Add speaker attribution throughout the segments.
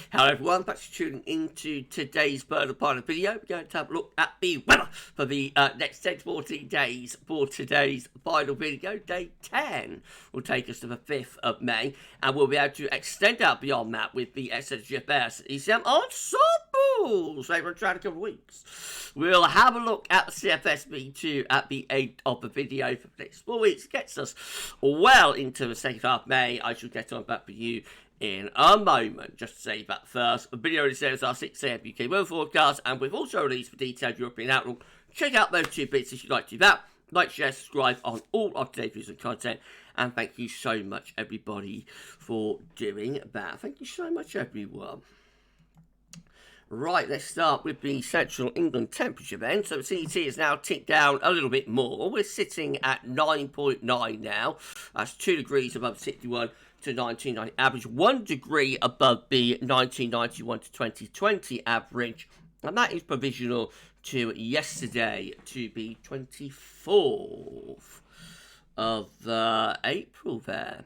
Speaker 1: Hello everyone, thanks for tuning into today's Bird of Pilot video. We're going to have a look at the weather for the next 10 to 14 days for today's final video. Day 10 will take us to the 5th of May, and we'll be able to extend out beyond that with the CFS Ensembles over a couple of weeks. We'll have a look at the CFS V2 at the end of the video for the next 4 weeks. It gets us well into the second half of May. I shall get on back for you in a moment. Just to say that first, the video says our 6 AM UK weather forecast, and we've also released the detailed European outlook. Check out those 2 bits if you'd like to do that. Like, share, subscribe on all of today's videos and content, and thank you so much everybody for doing that. Thank you so much everyone. Right, let's start with the central England temperature then. So the CET has now ticked down a little bit more. We're sitting at 9.9 now. That's 2 degrees above 61 to 1990 average, 1 degree above the 1991 to 2020 average, and that is provisional to yesterday, to the 24th of April there.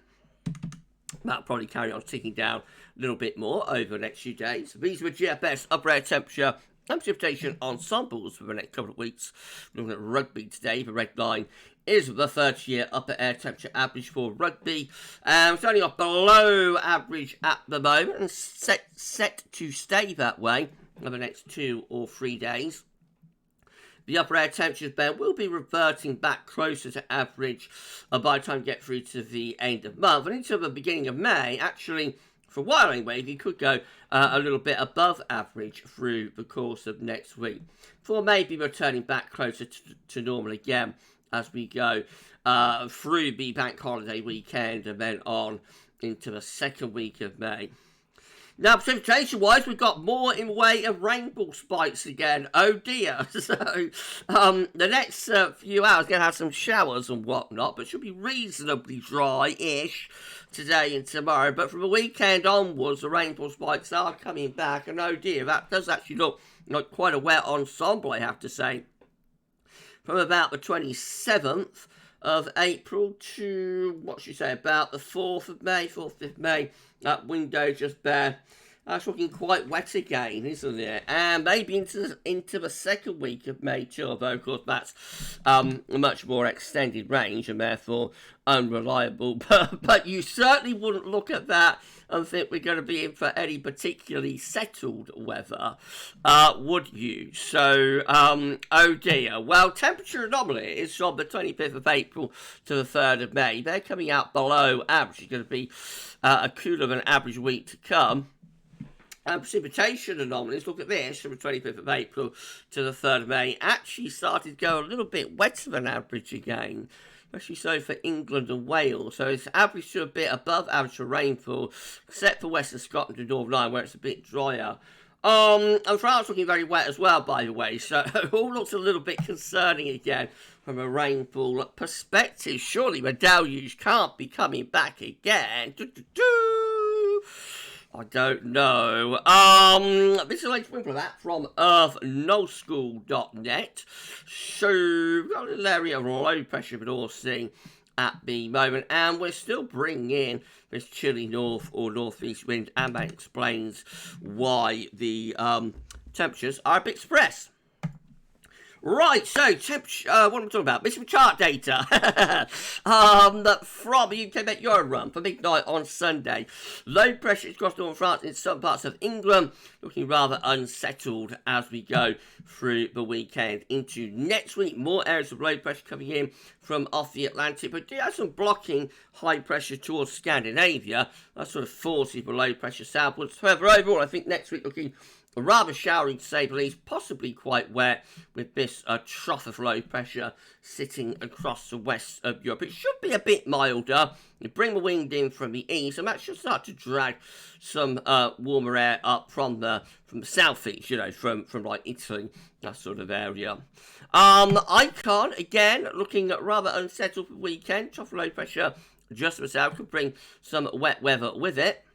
Speaker 1: That'll probably carry on ticking down a little bit more over the next few days. These are the GFS upper air temperature and precipitation ensembles for the next couple of weeks. Looking at rugby today, the red line is the 30-year upper air temperature average for rugby. It's only off below average at the moment and set to stay that way over the next 2 or 3 days. The upper air temperatures then will be reverting back closer to average by the time you get through to the end of the month and into the beginning of May. Actually, for a while anyway, you could go a little bit above average through the course of next week, before maybe returning back closer to normal again as we go through the bank holiday weekend and then on into the second week of May. Now, precipitation-wise, we've got more in way of rainfall spikes again. Oh dear. So, the next few hours going to have some showers and whatnot, but should be reasonably dry-ish today and tomorrow. But from the weekend onwards, the rainfall spikes are coming back, and oh dear, that does actually look like quite a wet ensemble, I have to say. From about the 27th of April to, what should you say, about the 4th of May, 4th, 5th May, that window just there. That's looking quite wet again, isn't it? And maybe into the second week of May too, although of course that's a much more extended range and therefore unreliable. But you certainly wouldn't look at that and think we're going to be in for any particularly settled weather, would you? So, oh dear. Well, temperature anomalies from the 25th of April to the 3rd of May, they're coming out below average. It's going to be a cooler than average week to come. And precipitation anomalies, look at this, from the 25th of April to the 3rd of May, actually started to go a little bit wetter than average again, especially so for England and Wales. So it's average to a bit above average for rainfall, except for Western Scotland and Northern Ireland, where it's a bit drier. And France looking very wet as well, by the way, so it all looks a little bit concerning again from a rainfall perspective. Surely the deluge can't be coming back again. I don't know. This is a latest win for that from earthnullschool.net. So, we've got a little area of low pressure but all seeing at the moment, and we're still bringing in this chilly north or northeast wind, and that explains why the temperatures are a bit suppressed. Right, so temperature. What am I talking about? This is chart data from the UK Met Euro run for midnight on Sunday. Low pressure across northern France in some parts of England, looking rather unsettled as we go through the weekend into next week. More areas of low pressure coming in from off the Atlantic, but do have some blocking high pressure towards Scandinavia. That sort of forces the low pressure southwards. However, overall, I think next week looking rather showery to say the least, possibly quite wet with this trough of low pressure sitting across the west of Europe. It should be a bit milder. You bring the wind in from the east, and that should start to drag some warmer air up from the southeast, you know, from like Italy, that sort of area. Icon, again, looking rather unsettled for the weekend. Trough of low pressure just to the south could bring some wet weather with it,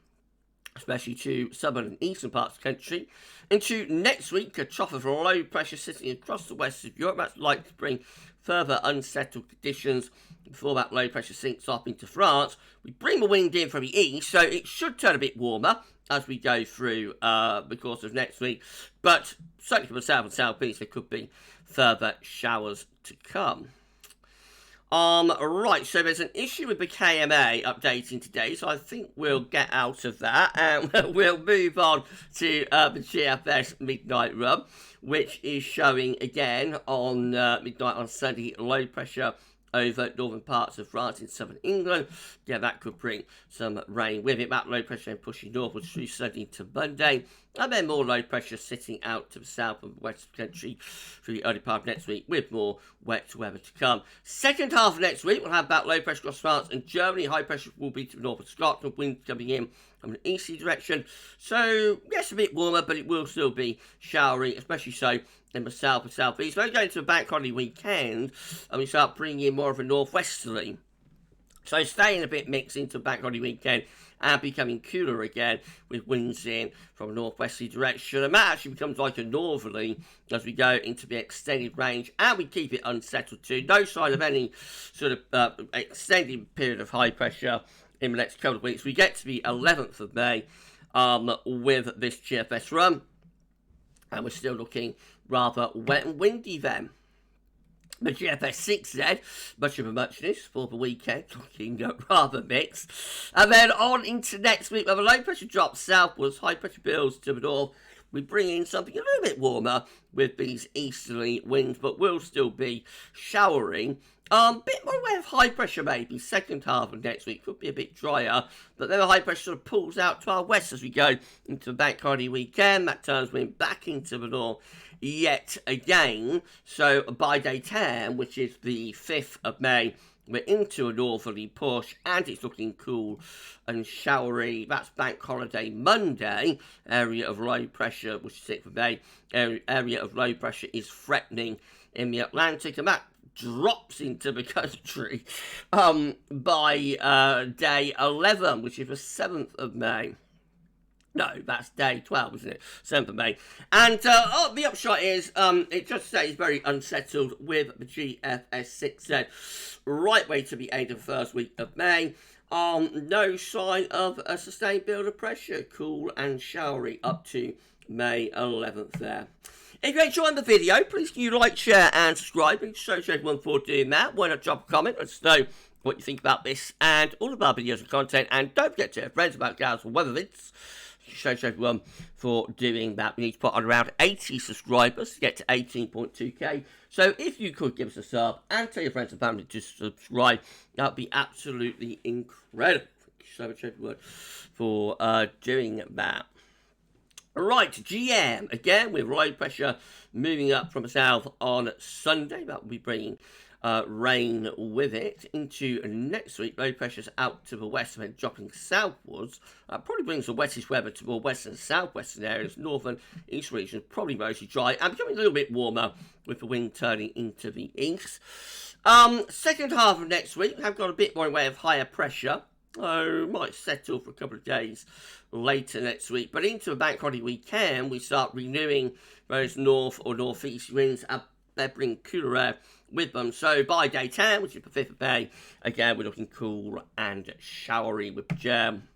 Speaker 1: especially to southern and eastern parts of the country. Into next week, a trough of low pressure sitting across the west of Europe. That's likely to bring further unsettled conditions before that low pressure sinks off into France. We bring the wind in from the east, so it should turn a bit warmer. as we go through the course of next week. But certainly for the south and southeast, there could be further showers to come. Right, so there's an issue with the KMA updating today, so I think we'll get out of that, and we'll move on to the GFS Midnight Run, which is showing again on midnight on Sunday low pressure over northern parts of France in southern England. Yeah, that could bring some rain with it. That low pressure then pushing northwards through Sunday to Monday. And then more low pressure sitting out to the south and west of the country through the early part of next week with more wet weather to come. Second half of next week, we'll have that low pressure across France and Germany. High pressure will be to the north of Scotland. Wind coming in from an easterly direction. So, yes, a bit warmer, but it will still be showery, especially so in the south and southeast. When we go into the bank holiday weekend, and we start bringing in more of a northwesterly. So staying a bit mixed into the bank holiday weekend and becoming cooler again with winds in from a northwesterly direction. And that actually becomes like a northerly as we go into the extended range, and we keep it unsettled too. No sign of any sort of extended period of high pressure in the next couple of weeks. We get to the 11th of May with this GFS run, and we're still looking rather wet and windy then. The GFS V2, much of a muchness for the weekend, looking rather mixed. And then on into next week, where the low pressure drops southwards, high pressure builds to the north. We bring in something a little bit warmer with these easterly winds, but will still be showering. Bit more away of high pressure maybe. Second half of next week could be a bit drier, but then the high pressure sort of pulls out to our west as we go into the bank holiday weekend. That turns wind back into the north yet again. So by day 10, which is the 5th of May, we're into a northerly push, and it's looking cool and showery. That's bank holiday Monday. Area of low pressure, which is 6th of May. Area of low pressure is threatening in the Atlantic, and that drops into the country by day 11, which is the 7th of May. No, that's day 12, isn't it? 7th of May. And the upshot is it just stays very unsettled with the GFS V2. Right way to the end of the first week of May. No sign of a sustained build of pressure. Cool and showery up to May 11th there. If you enjoyed the video, please can you like, share and subscribe. And show everyone for doing that. Why not drop a comment? Let us know what you think about this and all of our videos and content. And don't forget to tell friends about GavsWeatherVids. Show everyone for doing that. We need to put on around 80 subscribers to get to 18.2k. So if you could give us a sub and tell your friends and family to subscribe, that would be absolutely incredible. Thank you so much, everyone, for doing that. Right, GM, again, with low pressure moving up from the south on Sunday. That will be bringing rain with it into next week. Low pressure's out to the west and then dropping southwards. Probably brings the wettish weather to more western and southwestern areas. Northern east regions probably mostly dry and becoming a little bit warmer with the wind turning into the east. Second half of next week, we have got a bit more in way of higher pressure. Might settle for a couple of days later next week. But into the bank holiday weekend, we start renewing those north or northeast winds. They bring cooler air with them. So by day 10, which is the 5th of May, again, we're looking cool and showery with jam.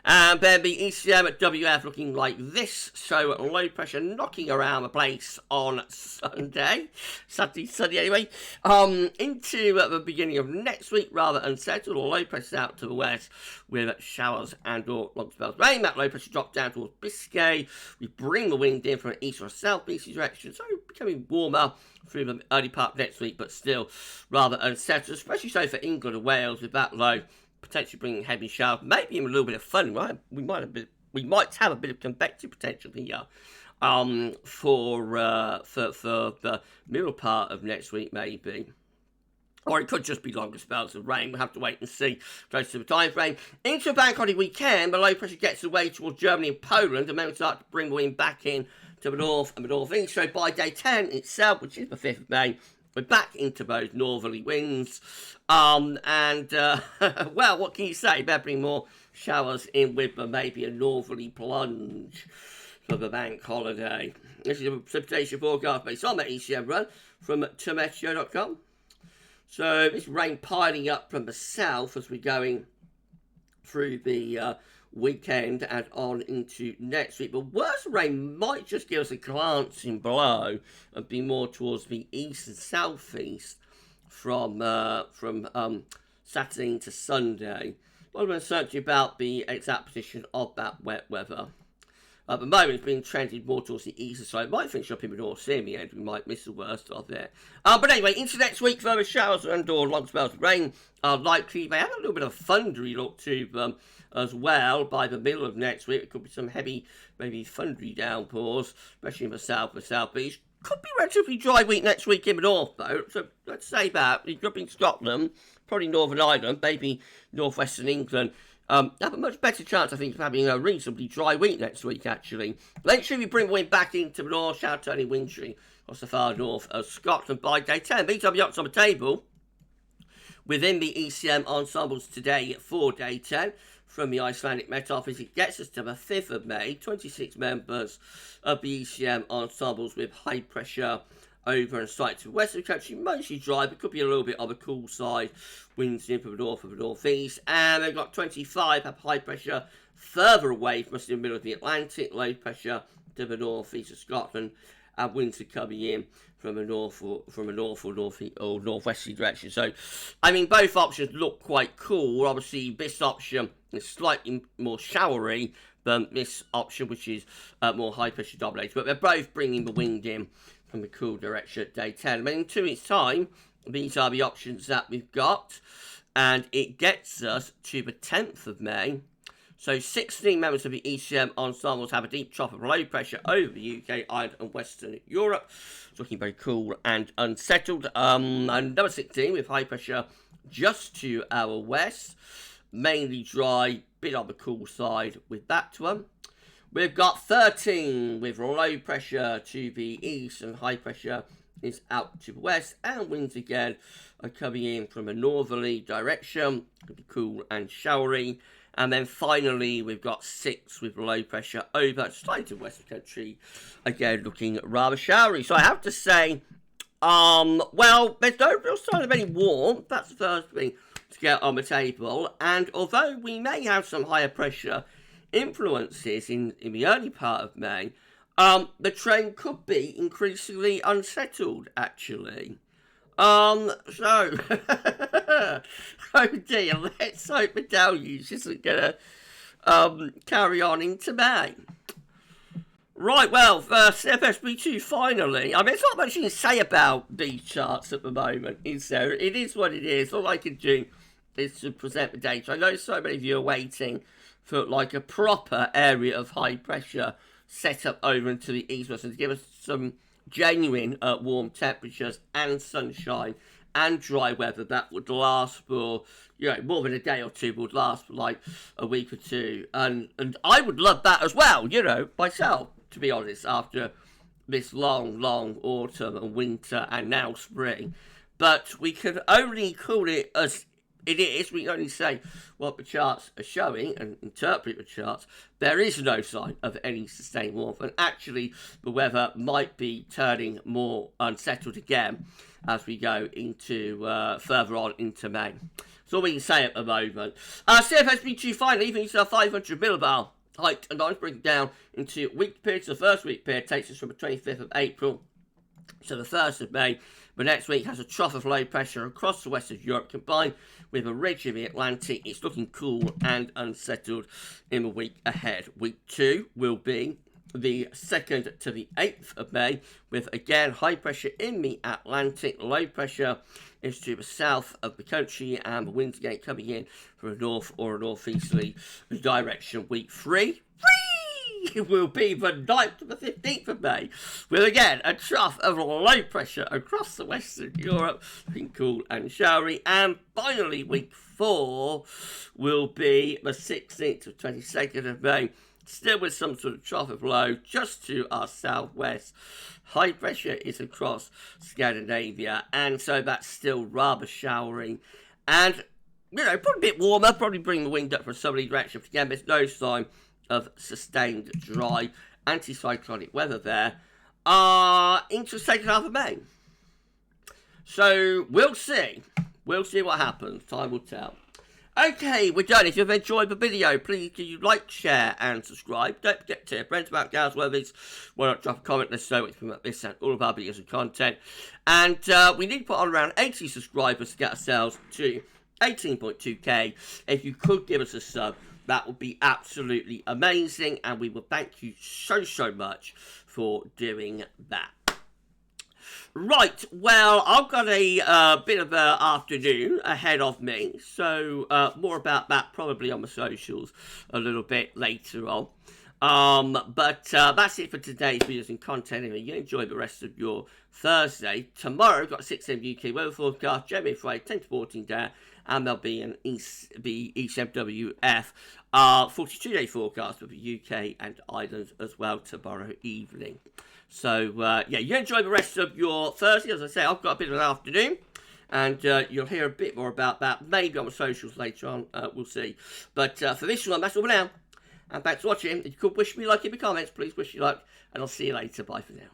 Speaker 1: And then the ECM at WF looking like this. So low pressure knocking around the place on Sunday. Sunday anyway. Into the beginning of next week, rather unsettled. Low pressure out to the west with showers and or long spells of rain. That low pressure drops down towards Biscay. We bring the wind in from an east or southeast direction. So becoming warmer through the early part of next week, but still rather unsettled. Especially so for England and Wales with that low. Potentially bringing heavy showers, maybe even a little bit of fun. Right? We might have a bit of convective potential here for the middle part of next week, maybe. Or it could just be longer spells of rain. We'll have to wait and see close to the time frame. Into a bank holiday weekend, the low pressure gets away towards Germany and Poland, and then we start to bring the wind back in to the north and the northeast. So by day 10 itself, which is the 5th of May, we're back into those northerly winds. Well, what can you say? Better bring more showers in with them, maybe a northerly plunge for the bank holiday. This is a precipitation forecast based on the ECM run from tometeo.com. So this rain piling up from the south as we're going through the weekend and on into next week. But worse rain might just give us a glancing blow and be more towards the east and southeast from Saturday into Sunday. A lot of uncertainty about the exact position of that wet weather. At the moment, it's been trending more towards the eastern side. It might finish up in the North Sea in the end. We might miss the worst of it. But anyway, into next week, further showers and or long spells of rain are likely. They have a little bit of thundery look to them as well. By the middle of next week, it could be some heavy, maybe thundery downpours, especially in the south and southeast. Could be a relatively dry week next week in the north, though. So let's say that. It could be in Scotland, probably Northern Ireland, maybe northwestern England. Have a much better chance, I think, of having a reasonably dry week next week, actually. Make sure we bring the wind back into the north, shower turning wintry across the far north of Scotland by day 10. BW Yachts on the table within the ECM ensembles today for day 10 from the Icelandic Met Office. It gets us to the 5th of May, 26 members of the ECM ensembles with high pressure over and slightly to the west of the country, mostly dry, but could be a little bit on the cool side. Winds in from the north of the northeast, and they've got 25 have high pressure further away from us in the middle of the Atlantic, low pressure to the northeast of Scotland, and winds are coming in from a north or northwesterly direction. So, I mean, both options look quite cool. Obviously, this option is slightly more showery than this option, which is more high pressure dominated, but they're both bringing the wind in from the cool direction at day 10. I mean, in 2 weeks' time, these are the options that we've got, and it gets us to the 10th of May. So 16 members of the ECM ensembles have a deep trough of low pressure over the UK, Ireland and Western Europe. It's looking very cool and unsettled. And number 16 with high pressure just to our west, mainly dry, bit on the cool side with that one. We've got 13 with low pressure to the east and high pressure is out to the west, and winds again are coming in from a northerly direction. It'll be cool and showery. And then finally, we've got 6 with low pressure over slightly to the west of the country, again looking rather showery. So I have to say, well, there's no real sign of any warmth. That's the first thing to get on the table. And although we may have some higher pressure influences in the early part of May, the trend could be increasingly unsettled, actually. So, oh dear, let's hope the deluge isn't going to carry on into May. Right, well, CFS V2 finally. I mean, there's not much you can say about these charts at the moment, is there? It is what it is. All I can do is to present the data. I know so many of you are waiting for like a proper area of high pressure set up over into the east west and to give us some genuine warm temperatures and sunshine and dry weather that would last for, you know, more than a day or two, would last for like a week or two. And I would love that as well, you know, myself, to be honest, after this long autumn and winter and now spring. But we can only call it as it is. We can only say what the charts are showing and interpret the charts. There is no sign of any sustained warmth, and actually the weather might be turning more unsettled again as we go into further on into May. That's all we can say at the moment. CFS V2 finally, even it's a 500 millibar height, and I'm breaking down into week periods. The first week period takes us from the 25th of April to the 1st of May. The next week has a trough of low pressure across the west of Europe combined with a ridge in the Atlantic. It's looking cool and unsettled in the week ahead. Week 2 will be the 2nd to the 8th of May with again high pressure in the Atlantic. Low pressure is to the south of the country and the winds again coming in from a north or a northeasterly direction. Week 3 will be the 9th to the 15th of May, with again a trough of low pressure across the western Europe, looking cool and showery. And finally, week 4 will be the 16th to 22nd of May, still with some sort of trough of low just to our southwest. High pressure is across Scandinavia, and so that's still rather showery. And, you know, probably a bit warmer, probably bring the wind up from a southerly direction. Again, there's no sign of sustained dry anticyclonic weather there into the second half of May. So we'll see what happens. Time will tell. Okay, we're done. If you've enjoyed the video, please do you like, share, and subscribe. Don't forget to tell your friends about GavsWeatherVids. Why not drop a comment? Let us know what you think about this and all of our videos and content. And we need to put on around 80 subscribers to get ourselves to 18.2k. If you could give us a sub, that would be absolutely amazing, and we will thank you so much for doing that. Right, well, I've got a bit of an afternoon ahead of me, so more about that probably on my socials a little bit later on. But that's it for today's videos and content. Anyway, you enjoy the rest of your Thursday. Tomorrow, got a 6 AM UK weather forecast, Jeremy Friday, 10 to 14 down, and there'll be an ECMWF 42-day forecast for the UK and Ireland as well tomorrow evening. So, yeah, you enjoy the rest of your Thursday. As I say, I've got a bit of an afternoon, and you'll hear a bit more about that, maybe on the socials later on. We'll see. But for this one, that's all for now. And thanks for watching. If you could wish me luck in the comments, please wish me luck, and I'll see you later. Bye for now.